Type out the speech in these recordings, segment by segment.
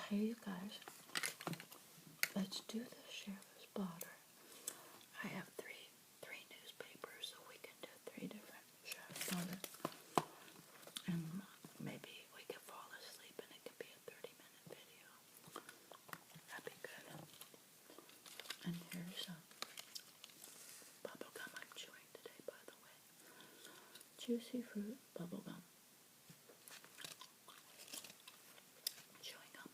Hey, you guys, let's do the sheriff's blotter. I have three newspapers, so we can do 3 different sheriff's blotters. And maybe we can fall asleep and it could be a 30-minute video. That'd be good. And here's some bubble gum I'm chewing today, by the way. Juicy fruit bubble gum. Chewing gum.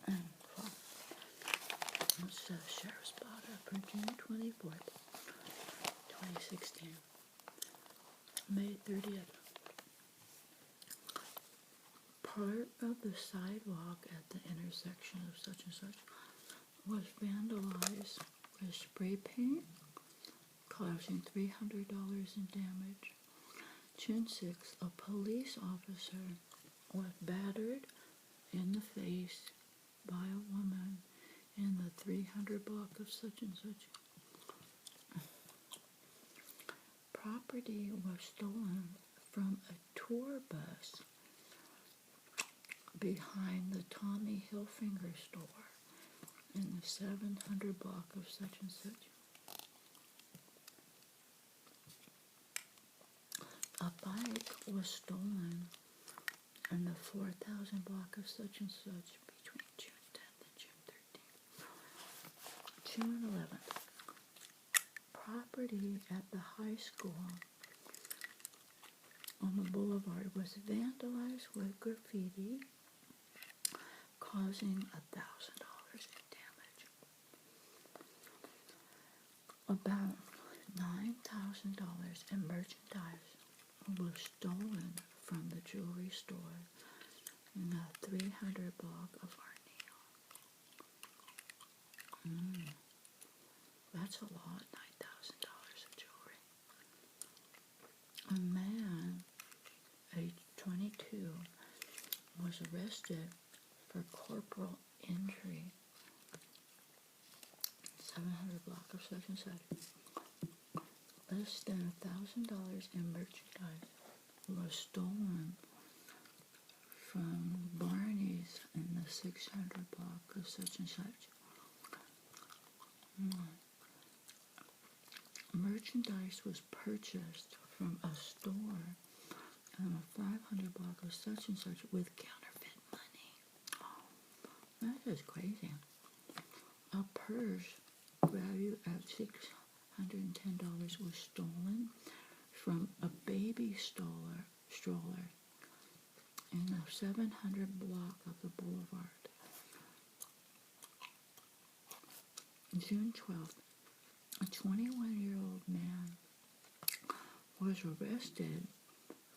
And it's the sheriff's blotter for June 24th, 2016. May 30th. Part of the sidewalk at the intersection of such and such was vandalized with spray paint, causing $300 in damage. June 6th, a police officer was battered in the face by a woman in the 300 block of such and such. Property was stolen from a tour bus behind the Tommy Hilfiger store in the 700 block of such and such. A bike was stolen in the 4000 block of such and such between June 10th and June 13th. June 11th. Property at the high school on the boulevard was vandalized with graffiti, causing $1,000 in damage. About $9,000 in merchandise was stolen from the jewelry store in the 300 block of Arneal. That's a lot, $9,000 of jewelry. A man, age 22, was arrested for corporal injury. 700 block of such and such. Less than $1,000 in merchandise was stolen from Barney's in the 600 block of such and such. Merchandise was purchased from a store in the 500 block of such and such with counterfeit money. That is crazy. A purse valued at $610 was stolen from a baby stroller in the 700 block of the boulevard. June 12th, a 21-year-old man was arrested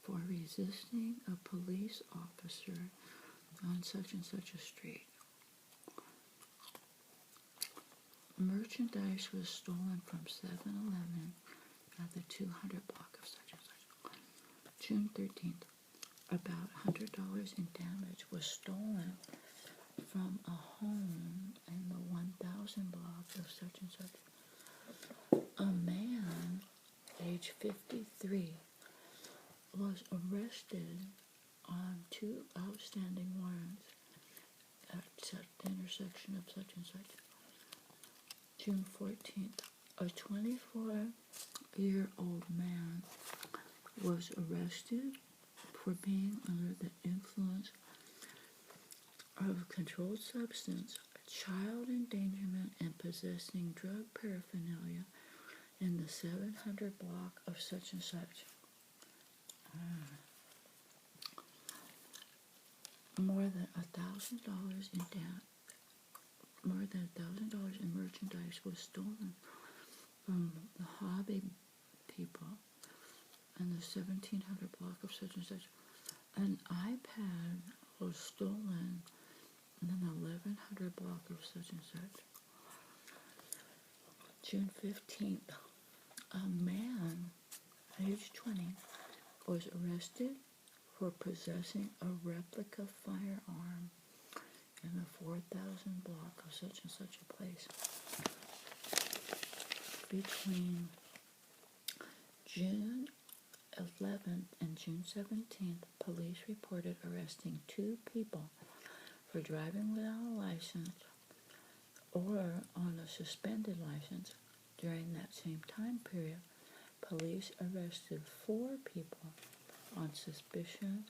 for resisting a police officer on such and such a street. Merchandise was stolen from 7-Eleven at the 200 block of such and such. June 13th, about $100 in damage was stolen from a home in the 1000 block of such and such. A man, age 53, was arrested on 2 outstanding warrants at the intersection of such and such. June 14th, a 24-year-old man was arrested for being under the influence of a controlled substance, child endangerment, and possessing drug paraphernalia in the 700 block of such and such. More than $1,000 in merchandise was stolen from the hobby people in the 1700 block of such and such. An iPad was stolen in the 1100 block of such and such. June 15th, a man, age 20, was arrested for possessing a replica firearm in the 4000 block of such and such a place. Between June 11th and June 17th, police reported arresting 2 people for driving without a license or on a suspended license. During that same time period, police arrested 4 people on suspicion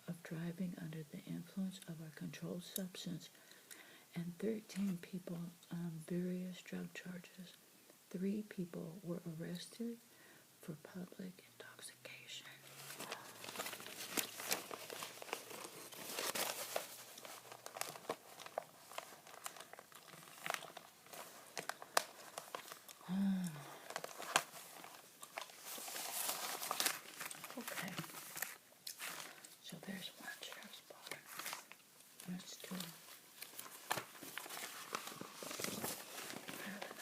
of driving under the influence of a controlled substance and 13 people on various drug charges. 3 people were arrested for public intoxication. Okay, so there's one sheriff's blotter. Let's do another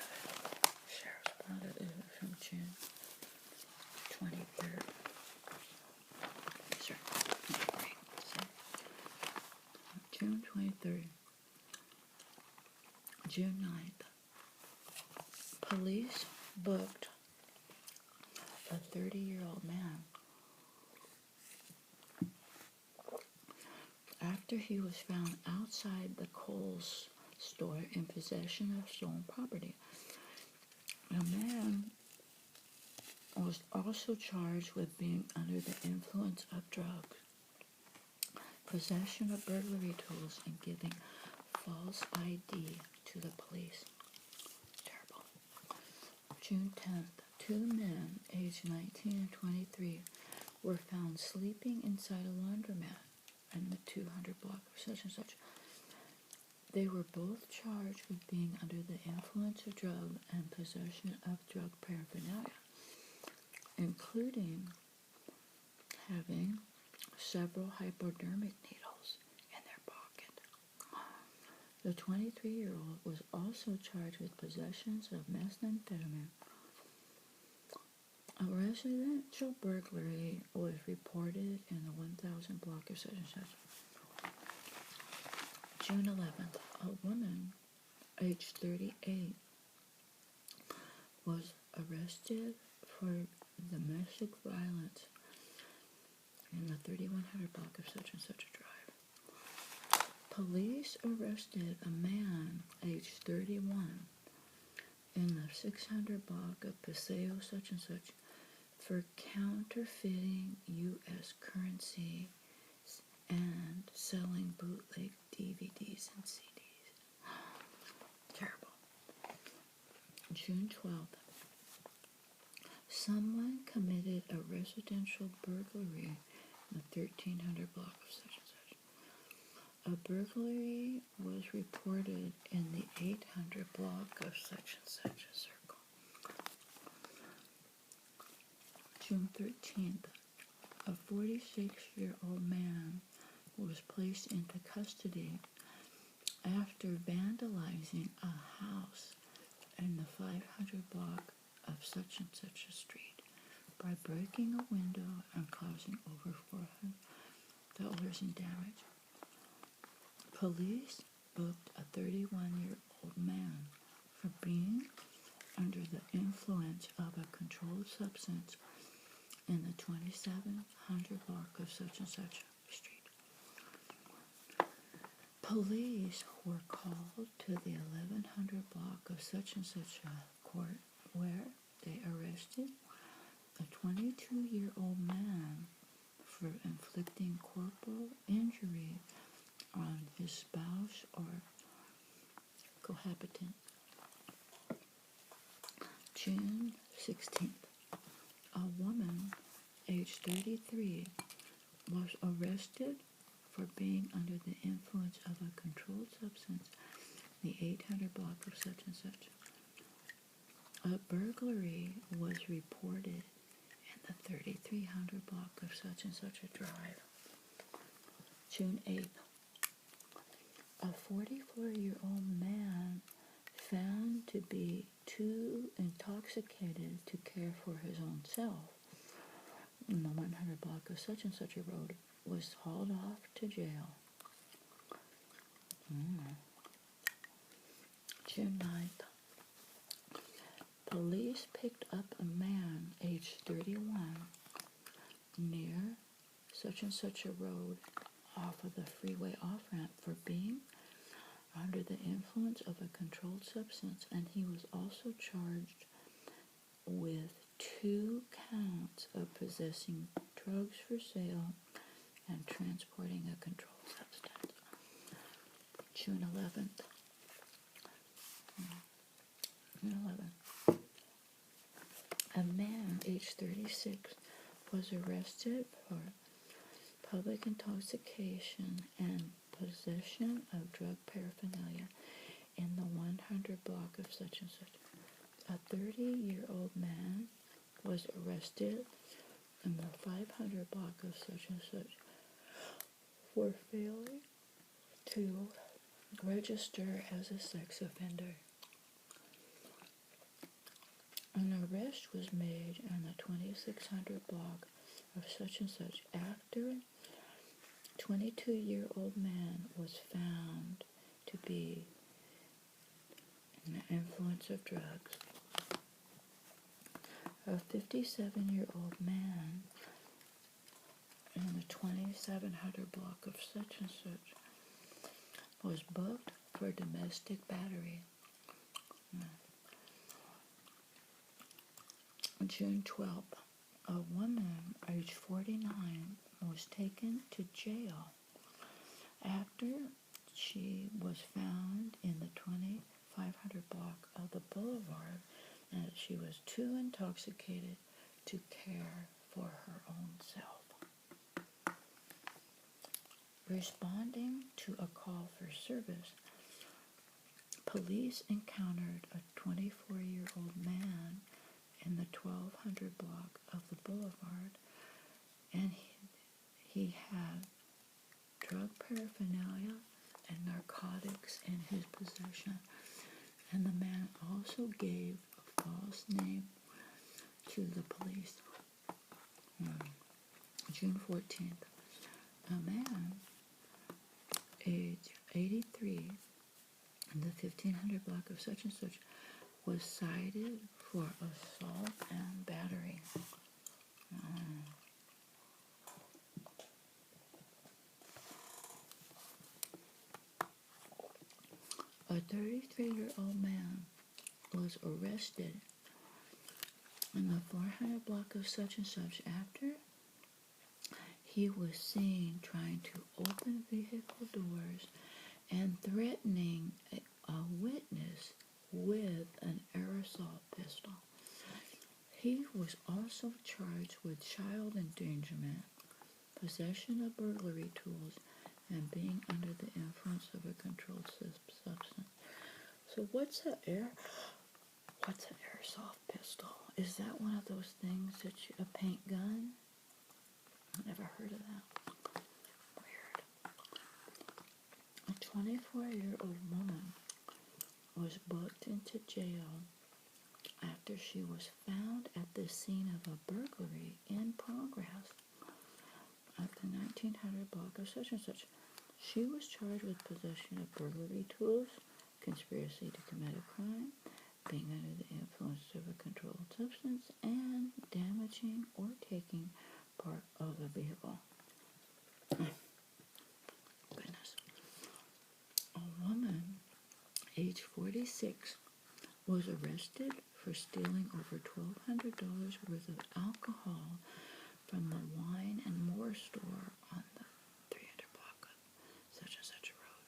sheriff's blotter. This is from June 23rd. Sorry, June 23rd. June 9th. Police booked a 30-year-old man after he was found outside the Kohl's store in possession of stolen property. The man was also charged with being under the influence of drugs, possession of burglary tools, and giving false ID to the police. Terrible. June 10th, 2 men, aged 19 and 23, were found sleeping inside a laundromat in the 200 block of such and such. They were both charged with being under the influence of drugs and possession of drug paraphernalia, including having several hypodermic needles in their pocket. The 23-year-old was also charged with possessions of methamphetamine. A residential burglary was reported in the 1000 block of such and such. June 11th, a woman, aged 38, was arrested for domestic violence in the 3100 block of such and such a drive. Police arrested a man, aged 31, in the 600 block of Paseo such and such for counterfeiting U.S. currency and selling bootleg DVDs and CDs. Terrible. June 12th. Someone committed a residential burglary in the 1300 block of such and such. A burglary was reported in the 800 block of such and such a circle. June 13th. A 46-year-old man was placed into custody after vandalizing a house in the 500 block of such and such a street by breaking a window and causing over $400 in damage. Police booked a 31-year-old man for being under the influence of a controlled substance in the 2700 block of such and such street. Police were called to the 1100 block of such and such a court where they arrested a 22-year-old man for inflicting corporal injury on his spouse or cohabitant. June 16th. A woman, aged 33, was arrested for being under the influence of a controlled substance in the 800 block of such and such. A burglary was reported in the 3300 block of such and such a drive. June 8th. A 44-year-old man found to be too intoxicated to care for his own self in the 100 block of such and such a road was hauled off to jail. June 9th. Police picked up a man aged 31 near such and such a road off of the freeway off-ramp for being under the influence of a controlled substance, and he was also charged with 2 counts of possessing drugs for sale and transporting a controlled substance. June 11th. A man, aged 36, was arrested for public intoxication and possession of drug paraphernalia in the 100 block of such and such. A 30-year-old man was arrested in the 500 block of such and such for failing to register as a sex offender. An arrest was made in the 2600 block of such and such after 22-year-old man was found to be in the influence of drugs. A 57-year-old man in the 2700 block of such and such was booked for domestic battery. June 12th, a woman aged 49 was taken to jail after she was found in the 2500 block of the Boulevard and that she was too intoxicated to care for her own self. Responding to a call for service, police encountered a 24-year-old man in the 1200 block of the Boulevard, and he had drug paraphernalia and narcotics in his possession, and the man also gave a false name to the police. June 14th, a man age 83 in the 1500 block of such and such was cited for assault and battery. A 33-year-old man was arrested in the 400 block of such and such after he was seen trying to open vehicle doors and threatening a witness with an aerosol pistol. He was also charged with child endangerment, possession of burglary tools, and being under the influence of a controlled substance. So what's an airsoft pistol? Is that one of those things a paint gun? I've never heard of that. Weird. A 24-year-old woman was booked into jail after she was found at the scene of a burglary in progress at the 1900 block of such and such. She was charged with possession of burglary tools, conspiracy to commit a crime, being under the influence of a controlled substance, and damaging or taking part of a vehicle. Goodness. A woman, age 46, was arrested for stealing over $1,200 worth of alcohol from the Wine and More store on the 300 block of such and such a road.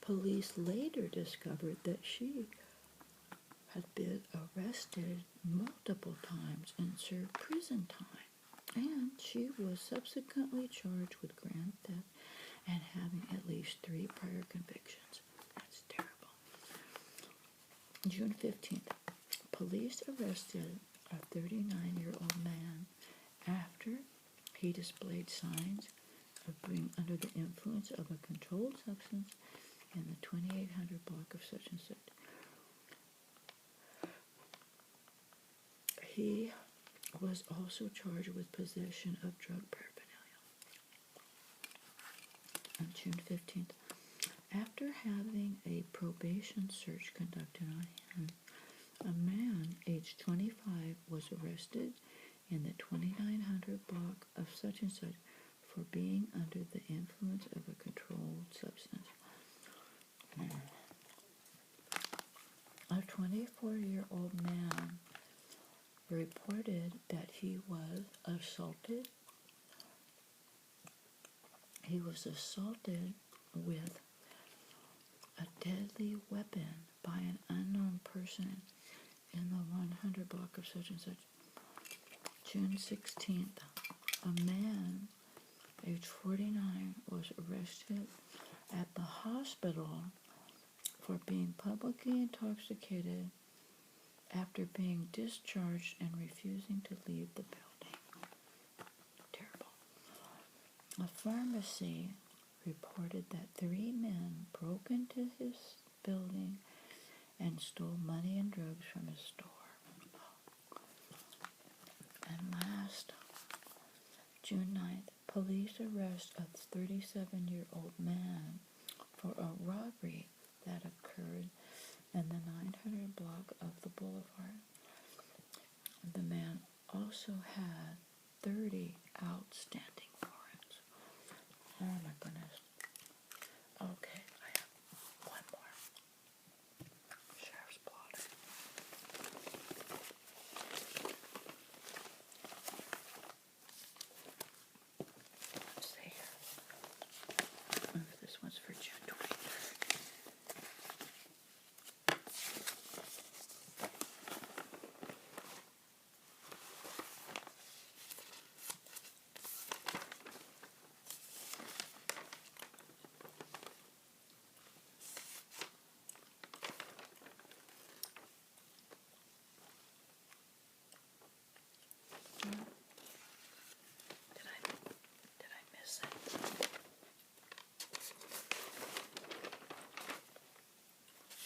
Police later discovered that she had been arrested multiple times and served prison time, and she was subsequently charged with grand theft and having at least 3 prior convictions. That's terrible. June 15th, police arrested a 39-year-old man after he displayed signs of being under the influence of a controlled substance in the 2800 block of such and such. He was also charged with possession of drug paraphernalia. On June 15th, after having a probation search conducted on him, a man aged 25 was arrested in the 2900 block of such and such for being under the influence of a controlled substance. A 24-year-old man reported that he was assaulted. He was assaulted with a deadly weapon by an unknown person in the 100 block of such and such. June 16th, a man, age 49, was arrested at the hospital for being publicly intoxicated after being discharged and refusing to leave the building. Terrible. A pharmacy reported that 3 men broke into his building and stole money and drugs from his store. And last, June 9th, police arrest a 37-year-old man for a robbery that occurred in the 900 block of the boulevard. The man also had 30 outstanding warrants. Oh my goodness. Okay, I have one more. Sheriff's Blotter. Let's see here. This one's for June 23rd. Did I miss it?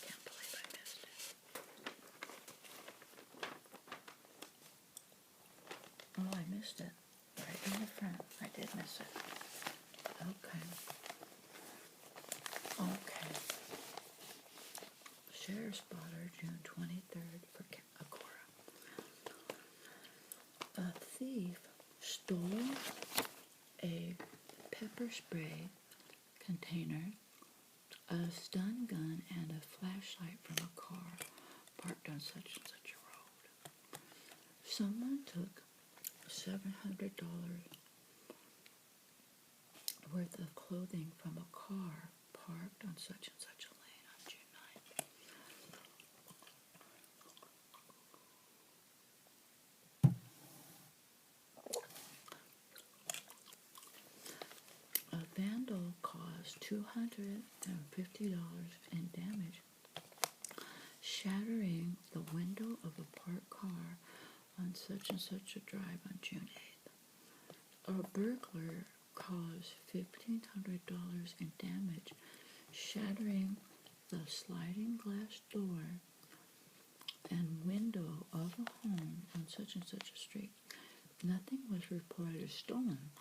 Can't believe I missed it. Oh, I missed it. Right in the front. I did miss it. Okay. Sheriff's Blotter, June 23rd for Akora. A thief stole a pepper spray container, a stun gun, and a flashlight from a car parked on such and such a road. Someone took $700 worth of clothing from a car parked on such and such a lane on June 9th. A vandal caused $250 in damage, shattering the window of a parked car on such and such a drive on June 8th. A burglar caused $1,500 in damage, shattering the sliding glass door and window of a home on such and such a street. Nothing was reported as stolen,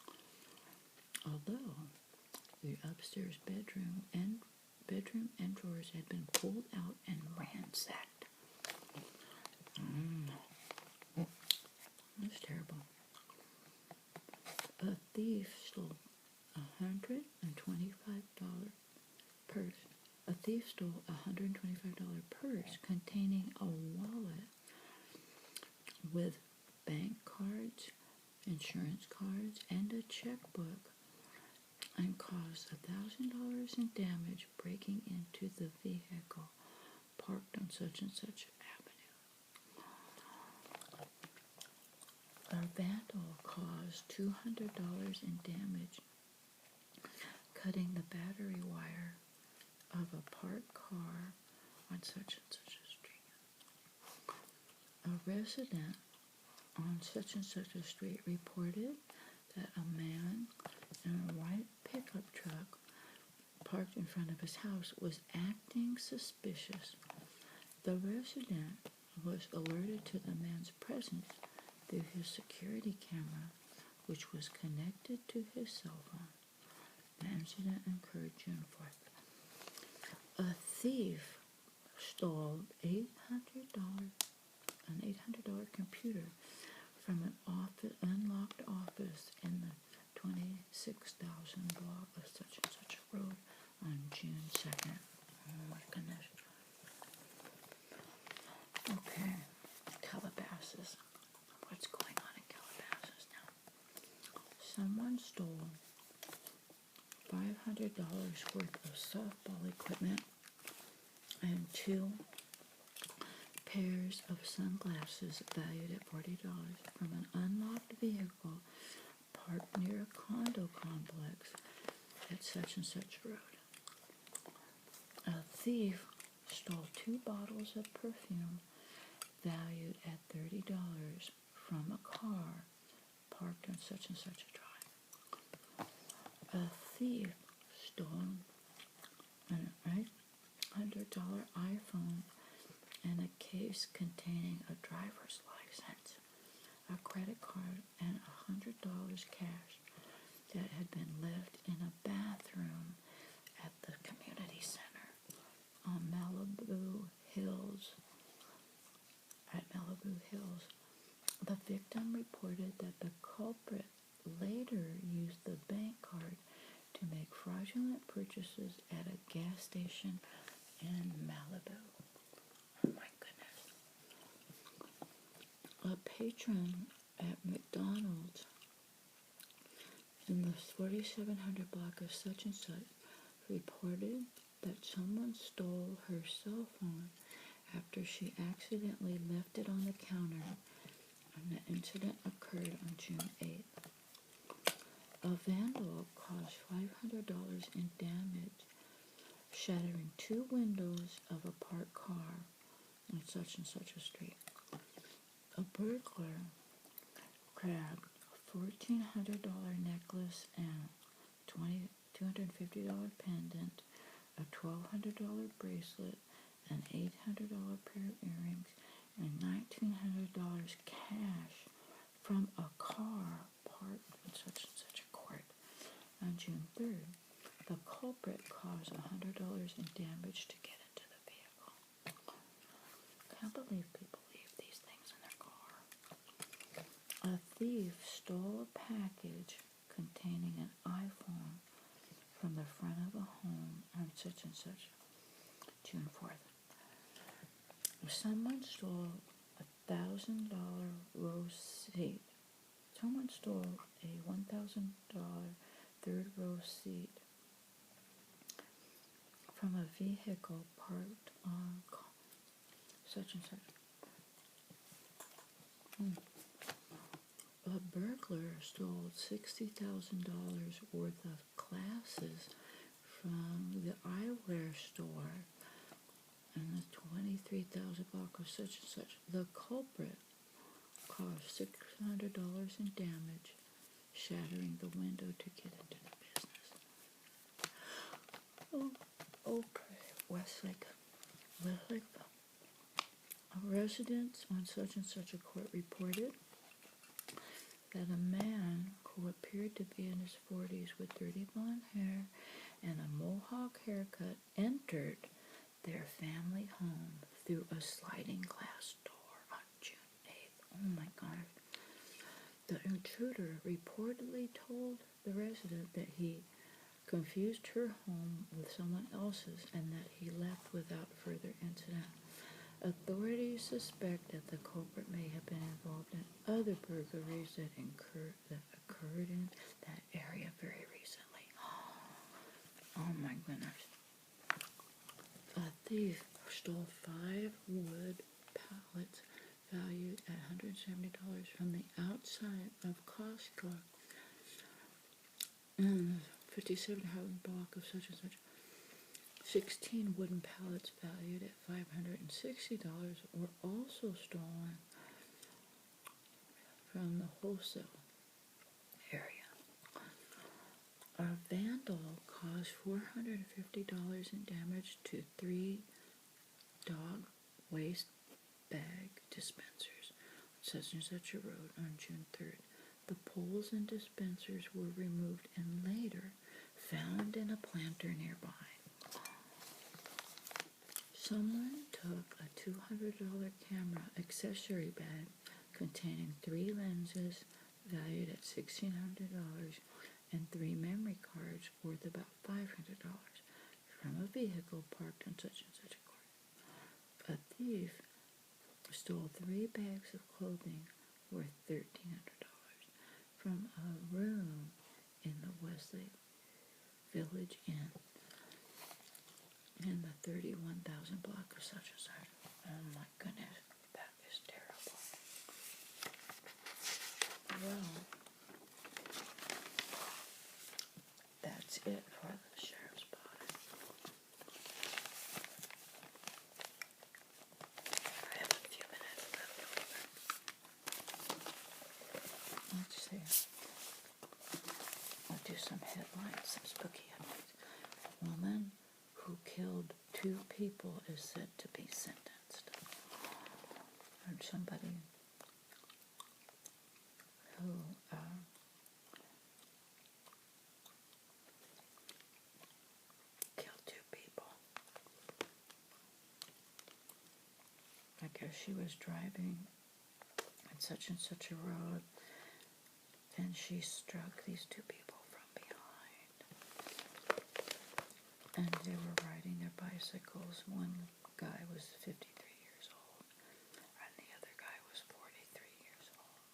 although the upstairs bedroom and drawers had been pulled out and ransacked. That's terrible. A thief stole $125 purse. A thief stole a $125 purse containing a wallet with bank cards, insurance cards, and a checkbook, and caused $1,000 in damage breaking into the vehicle parked on such and such avenue. A vandal caused $200 in damage cutting the battery wire of a parked car on such and such a street. A resident on such and such a street reported that a man in a white pickup truck parked in front of his house was acting suspicious. The resident was alerted to the man's presence through his security camera, which was connected to his cell phone. The incident occurred June 4th. A thief stole an $800 computer from an unlocked office in the 26,000 block of such and such a road on June 2nd. Oh my goodness. Okay, Calabasas. What's going on in Calabasas now? Someone stole $500 worth of softball equipment and 2 pairs of sunglasses valued at $40 from an unlocked vehicle parked near a condo complex at such and such road. A thief stole 2 bottles of perfume valued at $30 from a car parked on such and such a drive. A thief stole an $800 iPhone and a case containing a driver's license, a credit card, and $100 cash that had been left in a bathroom at the community center on Malibu Hills. The victim reported that the culprit later used the bank card to make fraudulent purchases at a gas station in Malibu. Oh my goodness. A patron at McDonald's in the 4700 block of such and such reported that someone stole her cell phone after she accidentally left it on the counter, and the incident occurred on June 8th. A vandal caused $500 in damage, shattering 2 windows of a parked car on such and such a street. A burglar grabbed a $1,400 necklace and $250 pendant, a $1,200 bracelet, an $800 pair of earrings, and $1,900 cash from a car parked in such and such a court on June 3rd. The culprit caused $100 in damage to get into the vehicle. Can't believe people leave these things in their car. A thief stole a package containing an iPhone from the front of a home on such and such June 4th. Someone stole $1,000 row seat. Someone stole a $1,000 third row seat from a vehicle parked on such and such. A burglar stole $60,000 worth of glasses from the eyewear store in the 23,000 block of such and such. The culprit caused $600 in damage, shattering the window to get into the business. Okay, Westlake. A resident on such and such a court reported that a man who appeared to be in his 40s with dirty blonde hair and a mohawk haircut entered their family home through a sliding glass door on June 8th. Oh my God. The intruder reportedly told the resident that he confused her home with someone else's and that he left without further incident. Authorities suspect that the culprit may have been involved in other burglaries that occurred in that area very recently. Oh my goodness. A thief stole 5 wood pallets valued at $170 from the outside of Costco in the 5700 block of such and such. 16 wooden pallets valued at $560 were also stolen from the wholesale area. A vandal caused $450 in damage to 3 dog waste bag dispensers on such and such a road on June 3rd. The poles and dispensers were removed and later found in a planter nearby. Someone took a $200 camera accessory bag containing 3 lenses valued at $1,600 and 3 memory cards worth about $500 from a vehicle parked on such and such a court. A thief stole 3 bags of clothing worth $1,300 from a room in the Westlake Village Inn in the 31,000 block of such and such. Oh my goodness, that is terrible. Well, that's it for the sheriff's body. I have a few minutes left over. Let's see. I'll do some headlines, some spooky headlines. A woman who killed 2 people is said to be sentenced. Or somebody who killed 2 people. I guess she was driving on such and such a road, and she struck these 2 people from behind. And they were riding their bicycles. One guy was 53 years old, and the other guy was 43 years old.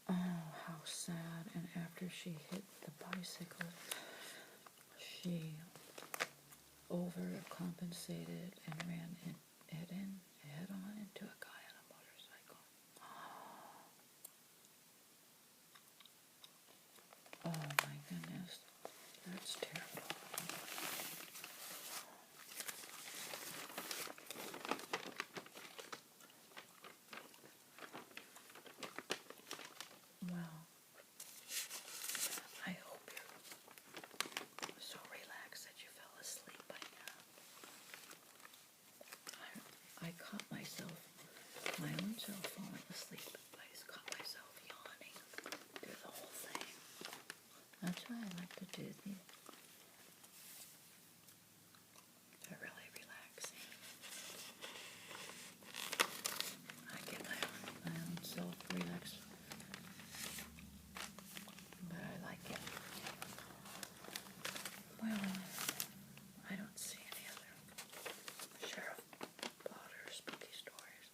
Oh, how sad. And after she hit the bicycle, she overcompensated and ran head on into a guy on a motorcycle. Oh my goodness, that's terrible. Well, I hope you're so relaxed that you fell asleep by now. I caught myself, my own self falling asleep. I just caught myself yawning through the whole thing. That's why I like to do these. They're really relaxing. I get my own self relaxed. But I like it. Well, I don't see any other Sheriff Blotter spooky stories.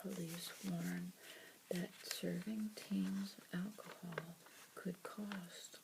Police warn that serving teens alcohol could cost